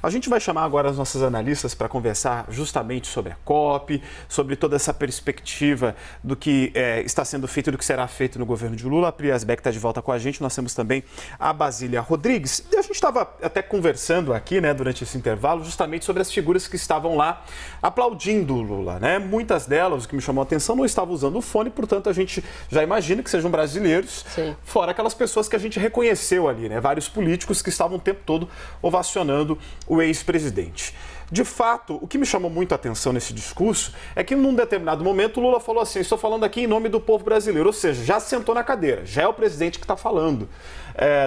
A gente vai chamar agora as nossas analistas para conversar justamente sobre a COP, sobre toda essa perspectiva do que está sendo feito e do que será feito no governo de Lula. A Pri Asbeck está de volta com a gente, nós temos também a Basília Rodrigues. E a gente estava até conversando aqui, né, durante esse intervalo, justamente sobre as figuras que estavam lá aplaudindo o Lula, né? Muitas delas, o que me chamou a atenção, não estavam usando o fone, portanto a gente já imagina que sejam brasileiros, Sim. Fora aquelas pessoas que a gente reconheceu ali, né? Vários políticos que estavam o tempo todo ovacionando o ex-presidente. De fato, o que me chamou muito a atenção nesse discurso é que, num determinado momento, o Lula falou assim: estou falando aqui em nome do povo brasileiro, ou seja, já sentou na cadeira, já é o presidente que está falando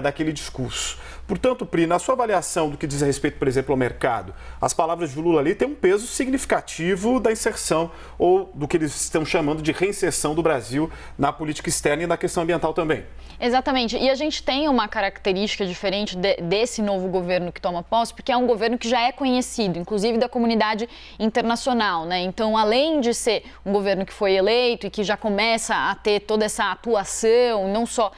daquele discurso. Portanto, Pri, na sua avaliação do que diz a respeito, por exemplo, ao mercado, as palavras de Lula ali têm um peso significativo da inserção ou do que eles estão chamando de reinserção do Brasil na política externa e na questão ambiental também. Exatamente. E a gente tem uma característica diferente desse novo governo que toma posse, porque é um governo que já é conhecido, inclusive da comunidade internacional, né? Então, além de ser um governo que foi eleito e que já começa a ter toda essa atuação, não só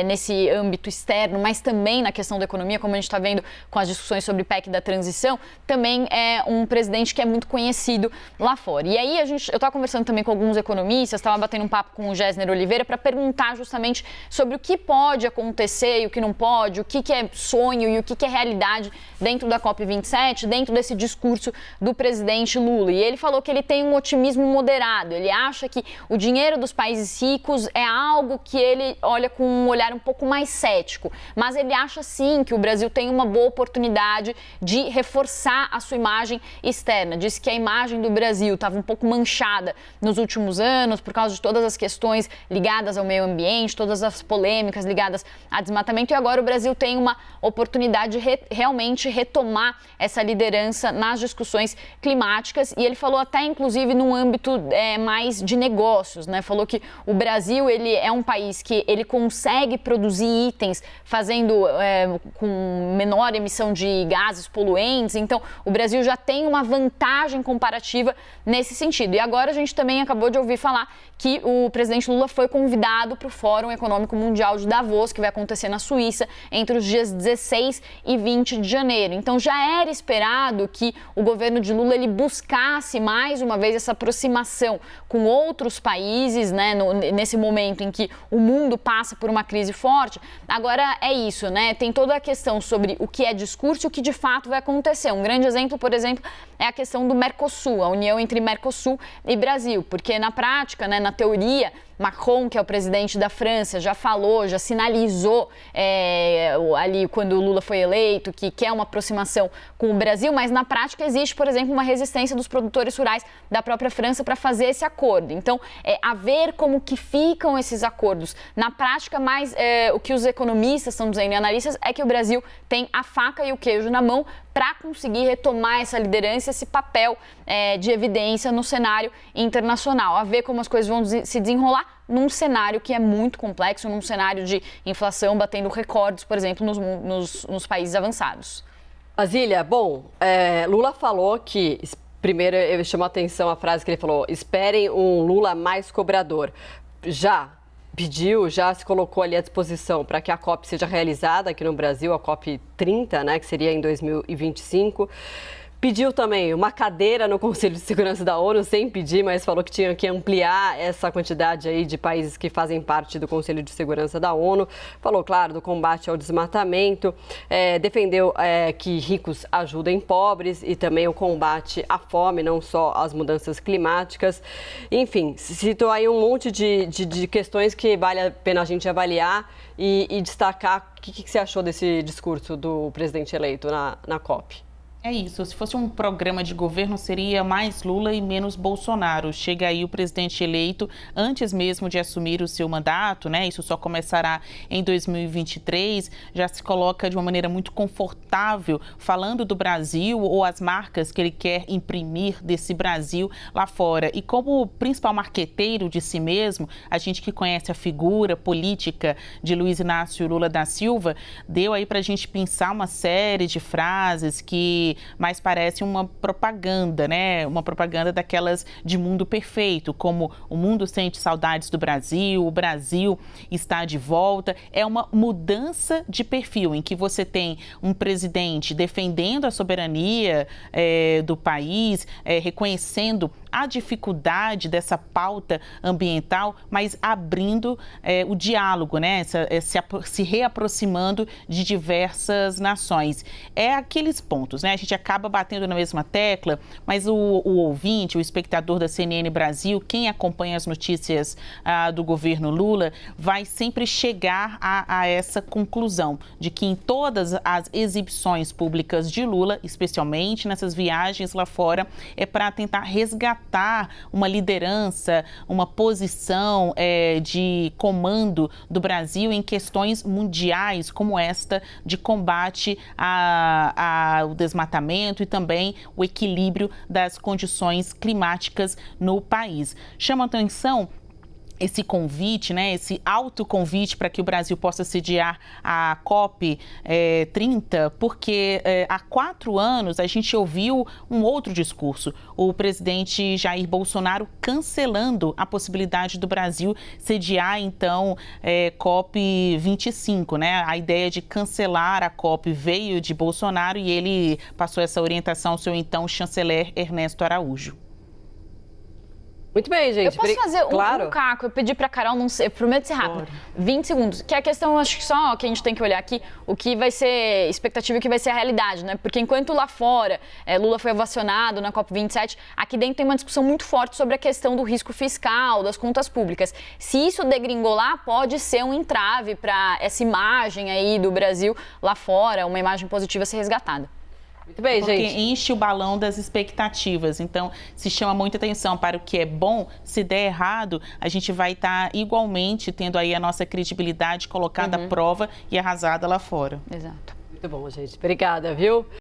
nesse âmbito externo, mas também na questão da economia, como a gente está vendo com as discussões sobre PEC da transição, também é um presidente que é muito conhecido lá fora. E aí, eu estava conversando também com alguns economistas, estava batendo um papo com o Gessner Oliveira para perguntar justamente sobre o que pode acontecer e o que não pode, o que é sonho e o que é realidade dentro da COP27, dentro desse discurso do presidente Lula. E ele falou que ele tem um otimismo moderado, ele acha que o dinheiro dos países ricos é algo que ele olha com um olhar um pouco mais cético, mas ele acha sim que o Brasil tem uma boa oportunidade de reforçar a sua imagem externa. Disse que a imagem do Brasil estava um pouco manchada nos últimos anos por causa de todas as questões ligadas ao meio ambiente, todas as polêmicas ligadas a desmatamento, e agora o Brasil tem uma oportunidade de realmente retomar essa liderança nas discussões climáticas. E ele falou até, inclusive, num âmbito mais de negócios, né? Falou que o Brasil, ele é um país que ele consegue produzir itens fazendo com menor emissão de gases poluentes, então o Brasil já tem uma vantagem comparativa nesse sentido. E agora a gente também acabou de ouvir falar que o presidente Lula foi convidado para o Fórum Econômico Mundial de Davos, que vai acontecer na Suíça entre os dias 16 e 20 de janeiro. Então já era esperado que o governo de Lula ele buscasse mais uma vez essa aproximação com outros países, né, nesse momento em que o mundo passa por uma crise forte. Agora é isso, né? Tem toda a questão sobre o que é discurso e o que de fato vai acontecer. Um grande exemplo, por exemplo, é a questão do Mercosul, a união entre Mercosul e Brasil, porque na prática, né, na teoria, Macron, que é o presidente da França, já falou, já sinalizou ali quando o Lula foi eleito que quer uma aproximação com o Brasil, mas na prática existe, por exemplo, uma resistência dos produtores rurais da própria França para fazer esse acordo. Então, a ver como que ficam esses acordos. Na prática, mais o que os economistas estão dizendo e analistas é que o Brasil tem a faca e o queijo na mão para conseguir retomar essa liderança, esse papel de evidência no cenário internacional. A ver como as coisas vão se desenrolar num cenário que é muito complexo, num cenário de inflação batendo recordes, por exemplo, nos países avançados. Basília, bom, Lula falou que, primeiro ele chamou a atenção a frase que ele falou: esperem um Lula mais cobrador. Já se colocou ali à disposição para que a COP seja realizada aqui no Brasil, a COP 30, né, que seria em 2025. Pediu também uma cadeira no Conselho de Segurança da ONU, sem pedir, mas falou que tinha que ampliar essa quantidade aí de países que fazem parte do Conselho de Segurança da ONU. Falou, claro, do combate ao desmatamento, defendeu que ricos ajudem pobres e também o combate à fome, não só às mudanças climáticas. Enfim, citou aí um monte de questões que vale a pena a gente avaliar e destacar. O que você achou desse discurso do presidente eleito na COP? É isso, se fosse um programa de governo, seria mais Lula e menos Bolsonaro. Chega aí o presidente eleito antes mesmo de assumir o seu mandato, né? Isso só começará em 2023. Já se coloca de uma maneira muito confortável, falando do Brasil ou as marcas que ele quer imprimir desse Brasil lá fora. E como principal marqueteiro de si mesmo, a gente que conhece a figura política de Luiz Inácio Lula da Silva, deu aí pra gente pensar uma série de frases que que mais parece uma propaganda, né? Uma propaganda daquelas de mundo perfeito, como o mundo sente saudades do Brasil, o Brasil está de volta. É uma mudança de perfil em que você tem um presidente defendendo a soberania do país, reconhecendo a dificuldade dessa pauta ambiental, mas abrindo o diálogo, né? Se reaproximando de diversas nações. É aqueles pontos, né? A gente acaba batendo na mesma tecla, mas o ouvinte, o espectador da CNN Brasil, quem acompanha as notícias do governo Lula, vai sempre chegar a essa conclusão de que em todas as exibições públicas de Lula, especialmente nessas viagens lá fora, é para tentar resgatar uma liderança, uma posição de comando do Brasil em questões mundiais como esta de combate ao desmatamento e também o equilíbrio das condições climáticas no país. Chama atenção esse convite, né, esse autoconvite para que o Brasil possa sediar a COP30, porque há 4 anos a gente ouviu um outro discurso, o presidente Jair Bolsonaro cancelando a possibilidade do Brasil sediar, então, COP25, né? A ideia de cancelar a COP veio de Bolsonaro e ele passou essa orientação ao seu então chanceler Ernesto Araújo. Muito bem, gente. Eu posso fazer claro. um caco? Eu pedi pra Carol, não sei, eu prometo ser rápido. 20 segundos. Que é a questão, acho que só que a gente tem que olhar aqui, o que vai ser expectativa e o que vai ser a realidade, né? Porque enquanto lá fora Lula foi ovacionado na COP27, aqui dentro tem uma discussão muito forte sobre a questão do risco fiscal, das contas públicas. Se isso degringolar, pode ser um entrave para essa imagem aí do Brasil lá fora, uma imagem positiva ser resgatada. Muito bem, porque gente. Enche o balão das expectativas. Então, se chama muita atenção para o que é bom. Se der errado, a gente vai estar igualmente tendo aí a nossa credibilidade colocada à prova e arrasada lá fora. Exato. Muito bom, gente. Obrigada, viu?